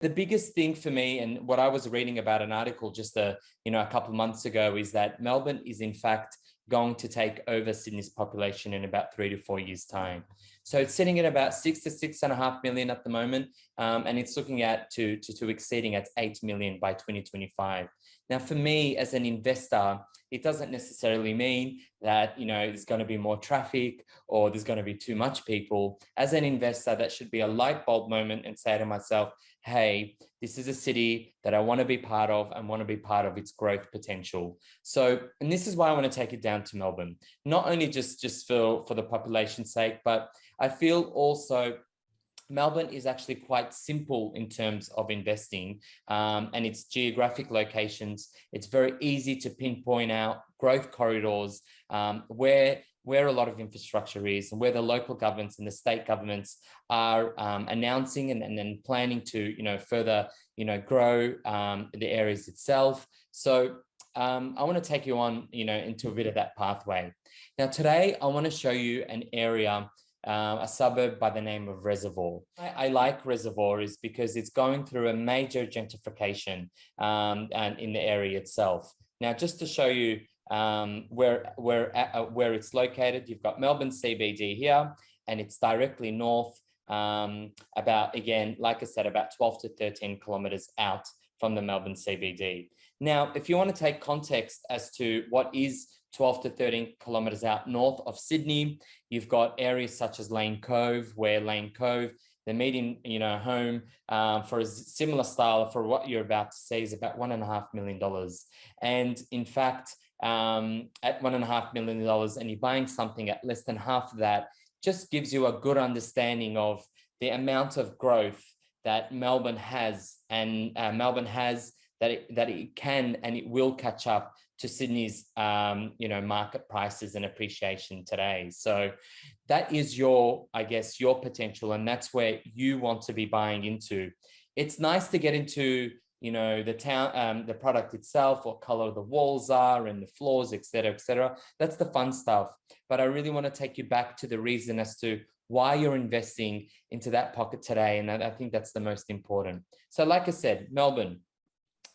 The biggest thing for me, and what I was reading about an article just a couple of months ago, is that Melbourne is in fact going to take over Sydney's population in about 3 to 4 years' time. So it's sitting at about 6 to 6.5 million at the moment, and it's looking at to exceeding at 8 million by 2025. Now, for me as an investor, it doesn't necessarily mean that there's going to be more traffic or there's going to be too much people. As an investor, that should be a light bulb moment and say to myself, hey, this is a city that I want to be part of and want to be part of its growth potential. So, and this is why I want to take it down to Melbourne, not only just for the population's sake, but I feel also Melbourne is actually quite simple in terms of investing, and its geographic locations. It's very easy to pinpoint out growth corridors where a lot of infrastructure is, and where the local governments and the state governments are announcing and then planning to further grow the areas itself. So I want to take you on into a bit of that pathway. Now today I want to show you an area, a suburb by the name of Reservoir. I like Reservoir is because it's going through a major gentrification and in the area itself. Now, just to show you where it's located, you've got Melbourne CBD here, and it's directly north, about, again, like I said, about 12 to 13 kilometers out from the Melbourne CBD. Now, if you want to take context as to what is 12 to 13 kilometers out north of Sydney, you've got areas such as Lane Cove, where Lane Cove, the median home for a similar style for what you're about to see is about $1.5 million. And in fact, at $1.5 million, and you're buying something at less than half of that, just gives you a good understanding of the amount of growth that Melbourne has, and that it can and it will catch up to Sydney's market prices and appreciation today. So that is your potential, and that's where you want to be buying into. It's nice to get into the town, the product itself, what color the walls are and the floors, etc., etc. That's the fun stuff. But I really want to take you back to the reason as to why you're investing into that pocket today, and I think that's the most important. So like I said, Melbourne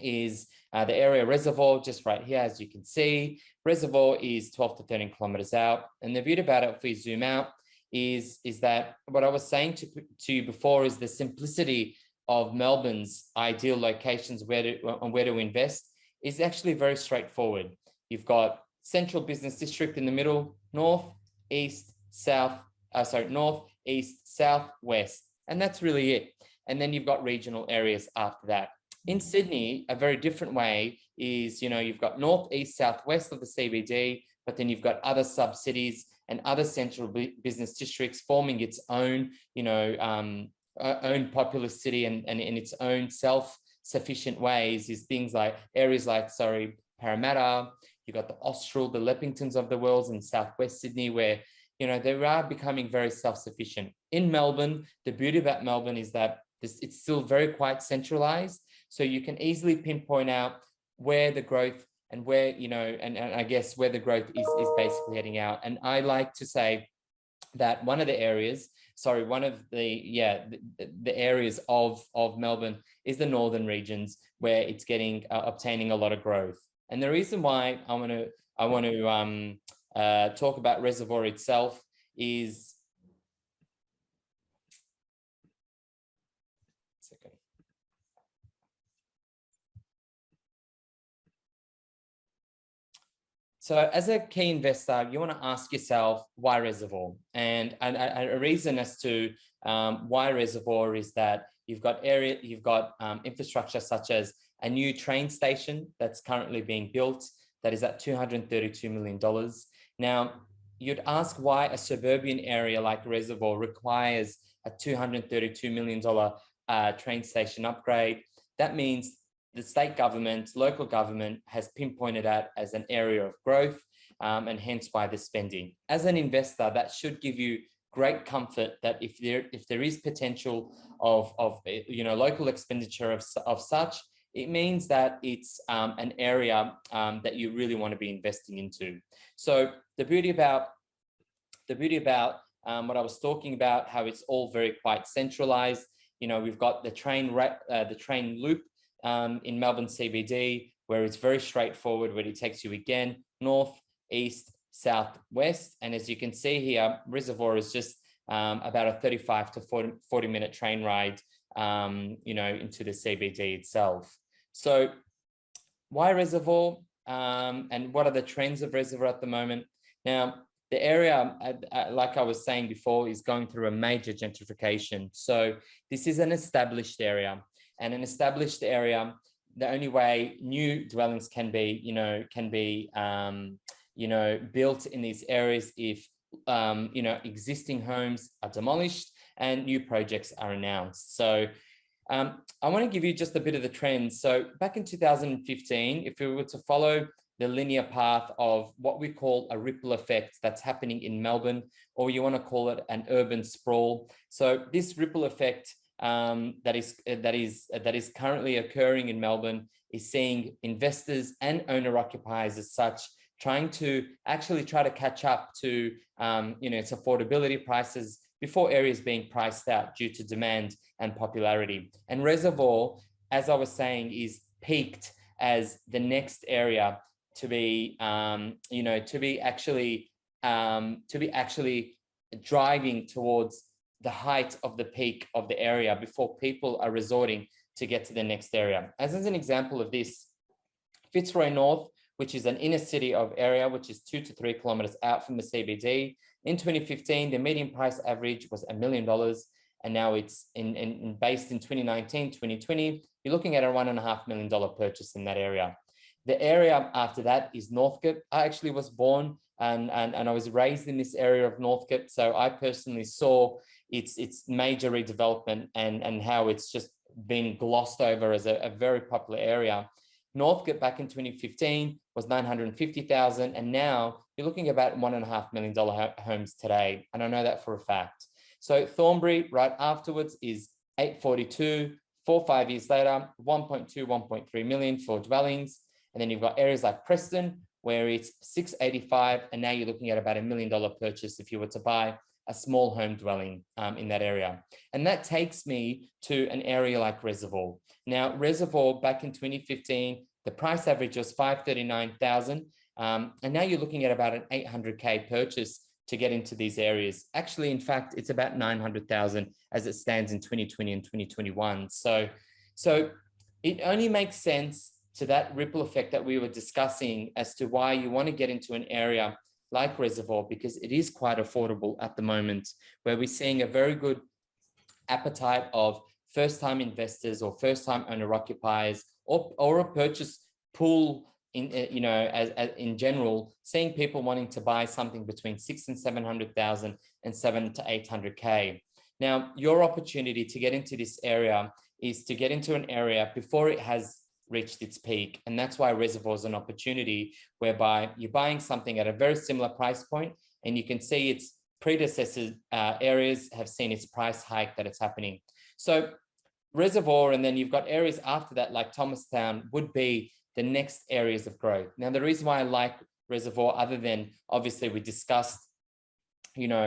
is the area Reservoir, just right here, as you can see. Reservoir is 12 to 13 kilometers out. And the beauty about it, if we zoom out, is that what I was saying to you before is the simplicity of Melbourne's ideal locations where to invest is actually very straightforward. You've got central business district in the middle, north, east, south, west, and that's really it. And then you've got regional areas after that. In Sydney, a very different way is, you've got north, east, south, west of the CBD, but then you've got other sub-cities and other central business districts forming its own, own populous city and in its own self-sufficient ways. Is things like areas like, Parramatta, you've got the Austral, the Leppingtons of the world in southwest Sydney, where, they are becoming very self-sufficient. In Melbourne, the beauty about Melbourne is that it's still very quite centralized. So you can easily pinpoint out where the growth and where, and I guess where the growth is basically heading out. And I like to say that one of the areas of Melbourne is the northern regions, where it's obtaining a lot of growth. And the reason why I want to talk about Reservoir itself is, so as a key investor, you want to ask yourself, why Reservoir? And a reason as to why Reservoir is that you've got infrastructure such as a new train station that's currently being built that is at $232 million. Now, you'd ask why a suburban area like Reservoir requires a $232 million train station upgrade. That means the state government, local government has pinpointed that as an area of growth, and hence why they're spending. As an investor, that should give you great comfort that if there is potential of local expenditure of such, it means that it's an area that you really want to be investing into. So the beauty about what I was talking about, how it's all very quite centralized, we've got the train loop in Melbourne CBD, where it's very straightforward, where it takes you again north, east, south, west. And as you can see here, Reservoir is just about a 35 to 40 minute train ride, into the CBD itself. So why Reservoir? And what are the trends of Reservoir at the moment? Now, the area, like I was saying before, is going through a major gentrification. So this is an established area, and an established area, the only way new dwellings can be built in these areas if existing homes are demolished and new projects are announced. So I want to give you just a bit of the trends. So back in 2015, if we were to follow the linear path of what we call a ripple effect that's happening in Melbourne, or you want to call it an urban sprawl. So this ripple effect that is currently occurring in Melbourne is seeing investors and owner-occupiers as such trying to catch up to its affordability prices before areas being priced out due to demand and popularity. And Reservoir, as I was saying, is peaked as the next area to be actually driving towards the height of the peak of the area before people are resorting to get to the next area. As an example of this, Fitzroy North, which is an inner city of area, which is 2 to 3 kilometers out from the CBD. In 2015, the median price average was $1 million. And now it's based in 2019, 2020, you're looking at a $1.5 million purchase in that area. The area after that is Northcote. I actually was born and I was raised in this area of Northcote. So I personally saw its major redevelopment and how it's just been glossed over as a very popular area. Northcote back in 2015 was 950,000, and now you're looking at about $1.5 million homes today. And I know that for a fact. So Thornbury right afterwards is 842, 4-5 years later, 1.2, 1.3 million for dwellings. And then you've got areas like Preston, where it's 685, and now you're looking at about $1 million purchase if you were to buy a small home dwelling in that area. And that takes me to an area like Reservoir. Now, Reservoir back in 2015, the price average was 539,000. And now you're looking at about an 800K purchase to get into these areas. Actually, in fact, it's about 900,000 as it stands in 2020 and 2021. So it only makes sense to that ripple effect that we were discussing as to why you want to get into an area like Reservoir, because it is quite affordable at the moment, where we're seeing a very good appetite of first-time investors or first-time owner-occupiers or a purchase pool in general, seeing people wanting to buy something between 600,000 and 700,000 and 700 to 800K. Now, your opportunity to get into this area is to get into an area before it has reached its peak. And that's why Reservoir is an opportunity whereby you're buying something at a very similar price point, and you can see its predecessor areas have seen its price hike that it's happening. So Reservoir, and then you've got areas after that like Thomastown would be the next areas of growth. Now, the reason why I like Reservoir, other than obviously we discussed the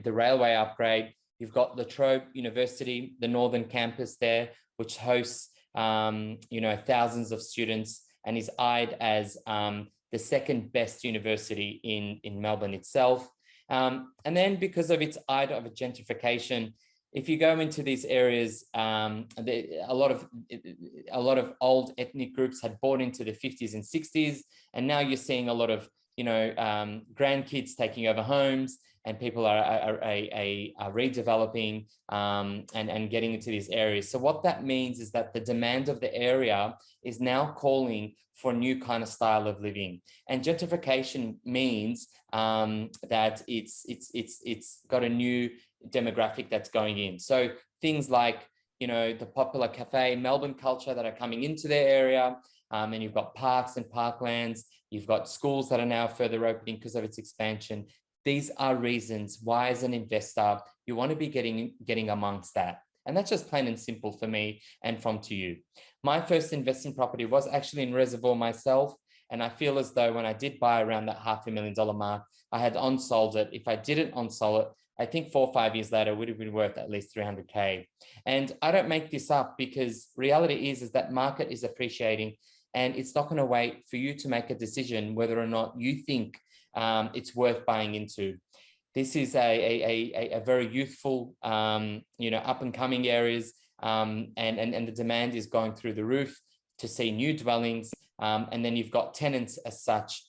railway upgrade. You've got La Trobe University, the northern campus there, which hosts thousands of students and is eyed as the second best university in Melbourne itself. And then because of its eyed of a gentrification, if you go into these areas, a lot of old ethnic groups had bought into the 50s and 60s, and now you're seeing a lot of grandkids taking over homes, and people are redeveloping and getting into these areas. So what that means is that the demand of the area is now calling for a new kind of style of living. And gentrification means that it's got a new demographic that's going in. So things like, the popular cafe Melbourne culture that are coming into their area, and you've got parks and parklands, you've got schools that are now further opening because of its expansion. These are reasons why, as an investor, you want to be getting amongst that. And that's just plain and simple for me and from to you. My first investing property was actually in Reservoir myself. And I feel as though when I did buy around that $500,000 mark, I had on-sold it. If I didn't on-sold it, I think 4 or 5 years later would have been worth at least 300K. And I don't make this up, because reality is that market is appreciating, and it's not going to wait for you to make a decision whether or not you think it's worth buying into. This is a very youthful, up and coming areas, and the demand is going through the roof to see new dwellings. And then you've got tenants as such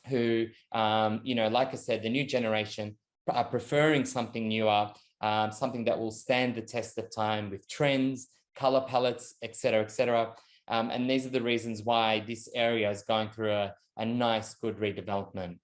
who, like I said, the new generation are preferring something newer, something that will stand the test of time with trends, color palettes, etc., etc. And these are the reasons why this area is going through a nice, good redevelopment.